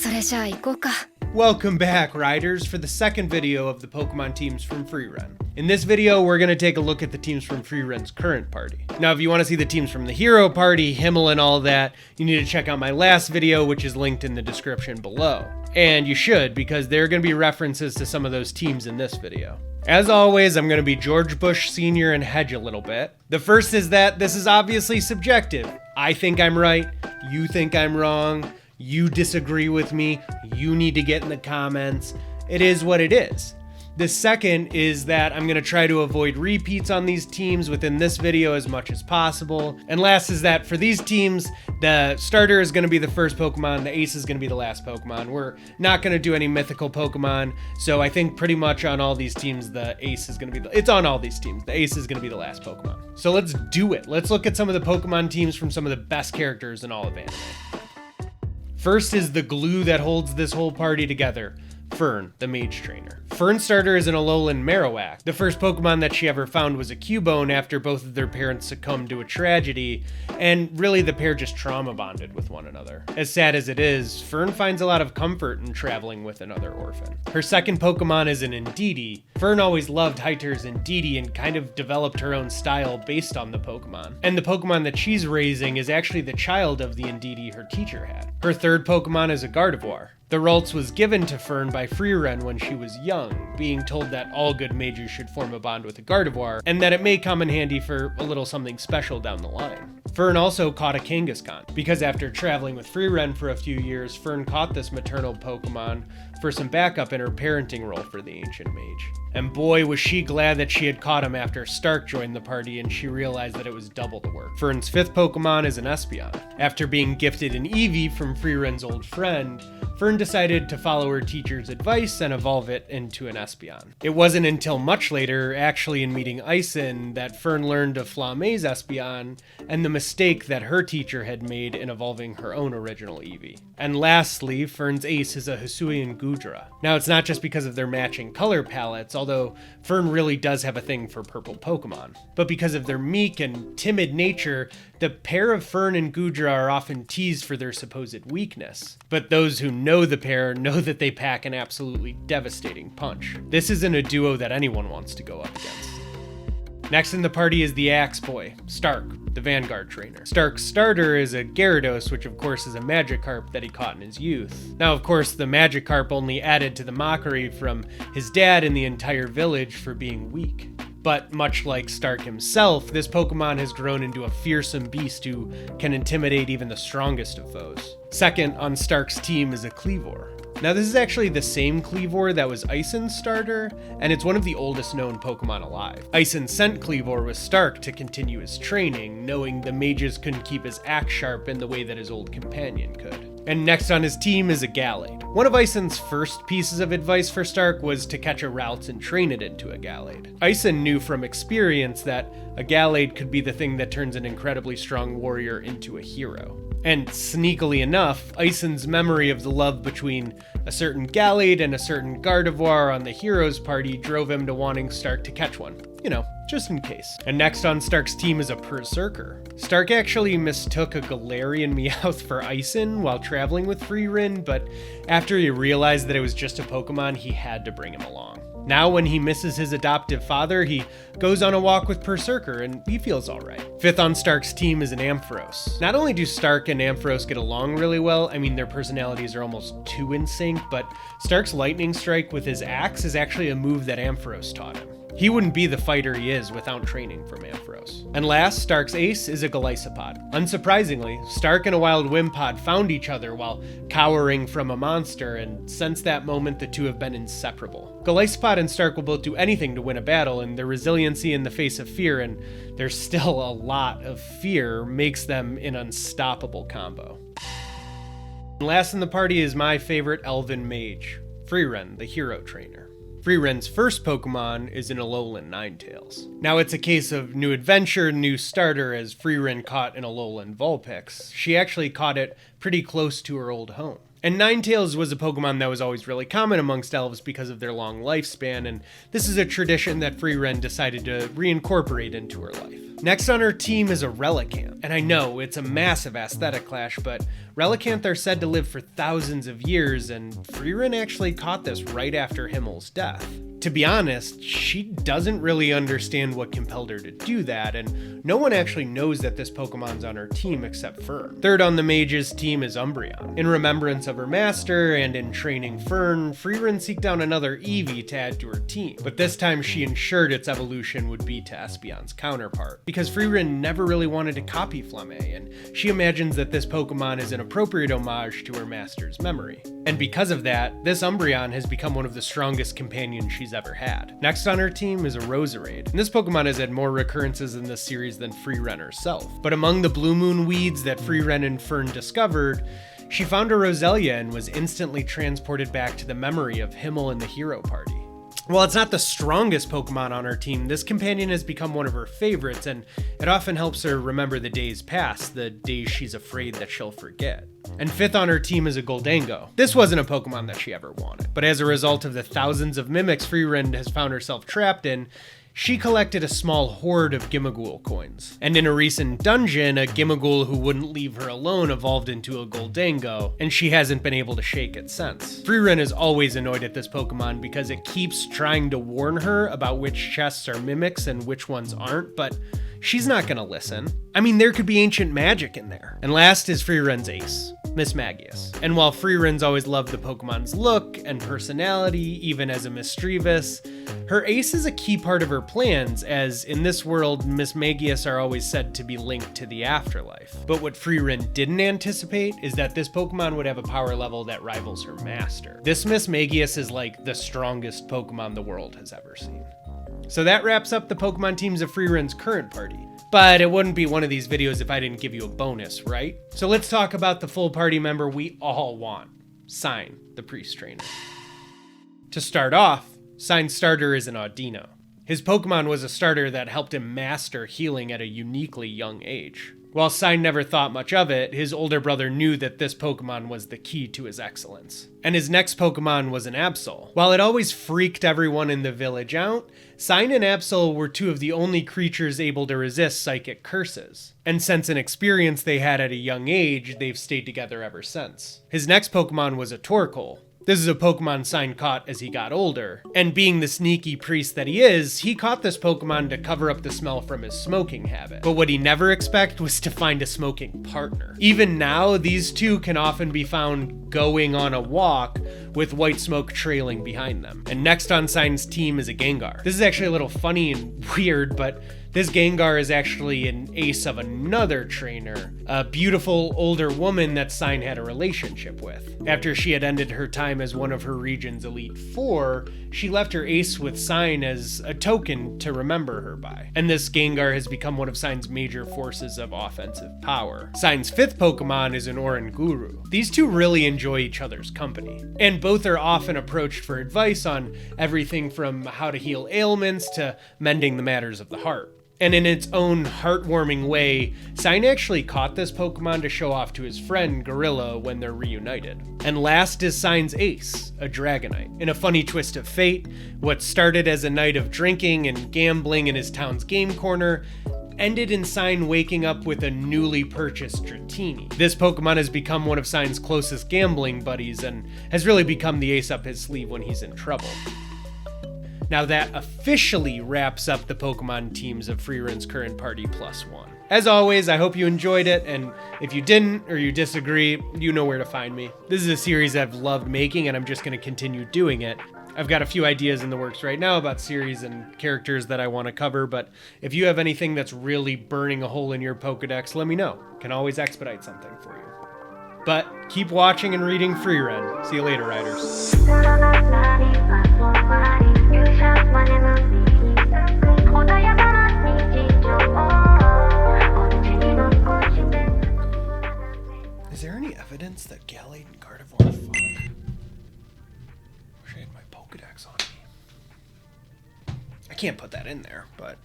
それじゃあ行こうか。 Welcome back, riders, for the second video of the Pokemon teams from Frieren. In this video, we're going to take a look at the teams from Frieren's current party. Now, if you want to see the teams from the hero party, Himmel and all that, you need to check out my last video, which is linked in the description below. And you should, because there are going to be references to some of those teams in this video. As always, I'm going to be George Bush Sr. and hedge a little bit. The first is that this is obviously subjective. I think I'm right, you think I'm wrong, you disagree with me, you need to get in the comments. It is what it is. The second is that I'm going to try to avoid repeats on these teams within this video as much as possible. And last is that for these teams, the starter is going to be the first Pokemon, the ace is going to be the last Pokemon. We're not going to do any mythical Pokemon, so I think pretty much on all these teams, the ace is going to be it's on all these teams. The ace is going to be the last Pokemon. So let's do it. Let's look at some of the Pokemon teams from some of the best characters in all of anime. First is the glue that holds this whole party together. Fern, the mage trainer. Fern's starter is an Alolan Marowak. The first Pokemon that she ever found was a Cubone after both of their parents succumbed to a tragedy, and really the pair just trauma bonded with one another. As sad as it is, Fern finds a lot of comfort in traveling with another orphan. Her second Pokemon is an Indeedee. Fern always loved Hyter's Indeedee and kind of developed her own style based on the Pokemon. And the Pokemon that she's raising is actually the child of the Indeedee her teacher had. Her third Pokemon is a Gardevoir. The Ralts was given to Fern by Frieren when she was young, being told that all good mages should form a bond with a Gardevoir, and that it may come in handy for a little something special down the line. Fern also caught a Kangaskhan, because after traveling with Frieren for a few years, Fern caught this maternal Pokemon for some backup in her parenting role for the ancient mage. And boy, was she glad that she had caught him after Stark joined the party and she realized that it was double the work. Fern's fifth Pokemon is an Espeon. After being gifted an Eevee from Frieren's old friend, Fern decided to follow her teacher's advice and evolve it into an Espeon. It wasn't until much later, actually in meeting Ison, that Fern learned of Flame's Espeon and the mistake that her teacher had made in evolving her own original Eevee. And lastly, Fern's ace is a Hisuian Goodra. Now, it's not just because of their matching color palettes, although Fern really does have a thing for purple Pokemon, but because of their meek and timid nature, the pair of Fern and Goodra are often teased for their supposed weakness. But those who know the pair know that they pack an absolutely devastating punch. This isn't a duo that anyone wants to go up against. Next in the party is the Axe Boy, Stark, the Vanguard trainer. Stark's starter is a Gyarados, which of course is a Magikarp that he caught in his youth. Now, of course, the Magikarp only added to the mockery from his dad and the entire village for being weak. But much like Stark himself, this Pokemon has grown into a fearsome beast who can intimidate even the strongest of foes. Second on Stark's team is a Kleavor. Now, this is actually the same Kleavor that was Ison's starter, and it's one of the oldest known Pokemon alive. Ison sent Kleavor with Stark to continue his training, knowing the mages couldn't keep his axe sharp in the way that his old companion could. And next on his team is a Gallade. One of Ison's first pieces of advice for Stark was to catch a Ralts and train it into a Gallade. Ison knew from experience that a Gallade could be the thing that turns an incredibly strong warrior into a hero. And sneakily enough, Ison's memory of the love between a certain Gallade and a certain Gardevoir on the heroes party drove him to wanting Stark to catch one. You know, just in case. And next on Stark's team is a Berserker. Stark actually mistook a Galarian Meowth for Ison while traveling with Frieren, but after he realized that it was just a Pokemon, he had to bring him along. Now, when he misses his adoptive father, he goes on a walk with Berserker, and he feels alright. Fifth on Stark's team is an Ampharos. Not only do Stark and Ampharos get along really well, I mean, their personalities are almost too in sync, but Stark's Lightning Strike with his axe is actually a move that Ampharos taught him. He wouldn't be the fighter he is without training from Ampharos. And last, Stark's ace is a Golisopod. Unsurprisingly, Stark and a wild Wimpod found each other while cowering from a monster, and since that moment, the two have been inseparable. Golisopod and Stark will both do anything to win a battle, and their resiliency in the face of fear, and there's still a lot of fear, makes them an unstoppable combo. And last in the party is my favorite elven mage, Frieren, the hero trainer. Frieren's first Pokemon is an Alolan Ninetales. Now, it's a case of new adventure, new starter, as Frieren caught an Alolan Vulpix. She actually caught it pretty close to her old home. And Ninetales was a Pokemon that was always really common amongst elves because of their long lifespan, and this is a tradition that Frieren decided to reincorporate into her life. Next on her team is a Relicanth, and I know it's a massive aesthetic clash, but Relicanth are said to live for thousands of years, and Frieren actually caught this right after Himmel's death. To be honest, she doesn't really understand what compelled her to do that, and no one actually knows that this Pokemon's on her team except Fern. Third on the mage's team is Umbreon. In remembrance of her master and in training Fern, Frieren seeked out another Eevee to add to her team, but this time she ensured its evolution would be to Espeon's counterpart, because Frieren never really wanted to copy Flamme, and she imagines that this Pokemon is an appropriate homage to her master's memory. And because of that, this Umbreon has become one of the strongest companions she's ever had. Next on her team is a Roserade, and this Pokemon has had more recurrences in this series than Frieren herself. But among the Blue Moon weeds that Frieren and Fern discovered, she found a Roselia and was instantly transported back to the memory of Himmel and the hero party. While it's not the strongest Pokemon on her team, this companion has become one of her favorites, and it often helps her remember the days past, the days she's afraid that she'll forget. And fifth on her team is a Goldango. This wasn't a Pokemon that she ever wanted, but as a result of the thousands of mimics Frieren has found herself trapped in, she collected a small hoard of Gimmighoul coins. And in a recent dungeon, a Gimmighoul who wouldn't leave her alone evolved into a Goldango, and she hasn't been able to shake it since. Frieren is always annoyed at this Pokemon because it keeps trying to warn her about which chests are mimics and which ones aren't, but she's not gonna listen. I mean, there could be ancient magic in there. And last is Frieren's ace, Mismagius. And while Frieren's always loved the Pokemon's look and personality, even as a mischievous, her ace is a key part of her plans, as in this world, Mismagius are always said to be linked to the afterlife. But what Frieren didn't anticipate is that this Pokemon would have a power level that rivals her master. This Mismagius is like the strongest Pokemon the world has ever seen. So that wraps up the Pokemon teams of Frieren's current party. But it wouldn't be one of these videos if I didn't give you a bonus, right? So let's talk about the full party member we all want, Sein, the priest trainer. To start off, Sein's starter is an Audino. His Pokemon was a starter that helped him master healing at a uniquely young age. While Sein never thought much of it, his older brother knew that this Pokemon was the key to his excellence. And his next Pokemon was an Absol. While it always freaked everyone in the village out, Sein and Absol were two of the only creatures able to resist psychic curses. And since an experience they had at a young age, they've stayed together ever since. His next Pokemon was a Torkoal. This is a Pokemon Sein caught as he got older, and being the sneaky priest that he is, he caught this Pokemon to cover up the smell from his smoking habit. But what he never expected was to find a smoking partner. Even now, these two can often be found going on a walk with white smoke trailing behind them. And next on Sein's team is a Gengar. This is actually a little funny and weird, but this Gengar is actually an ace of another trainer, a beautiful older woman that Sein had a relationship with. After she had ended her time as one of her region's Elite Four, she left her ace with Sein as a token to remember her by. And this Gengar has become one of Sein's major forces of offensive power. Sein's fifth Pokemon is an Oranguru. These two really enjoy each other's company, and both are often approached for advice on everything from how to heal ailments to mending the matters of the heart. And in its own heartwarming way, Sein actually caught this Pokemon to show off to his friend Gorilla when they're reunited. And last is Sein's ace, a Dragonite. In a funny twist of fate, what started as a night of drinking and gambling in his town's game corner ended in Sein waking up with a newly purchased Dratini. This Pokemon has become one of Sein's closest gambling buddies and has really become the ace up his sleeve when he's in trouble. Now that officially wraps up the Pokemon teams of Frieren's current party +1. As always, I hope you enjoyed it, and if you didn't or you disagree, you know where to find me. This is a series I've loved making, and I'm just going to continue doing it. I've got a few ideas in the works right now about series and characters that I want to cover, but if you have anything that's really burning a hole in your Pokedex, let me know. Can always expedite something for you. But keep watching and reading Frieren. See you later, Riders. Is there any evidence that Gallade and Gardevoir fuck? Wish I had my Pokedex on me. I can't put that in there, but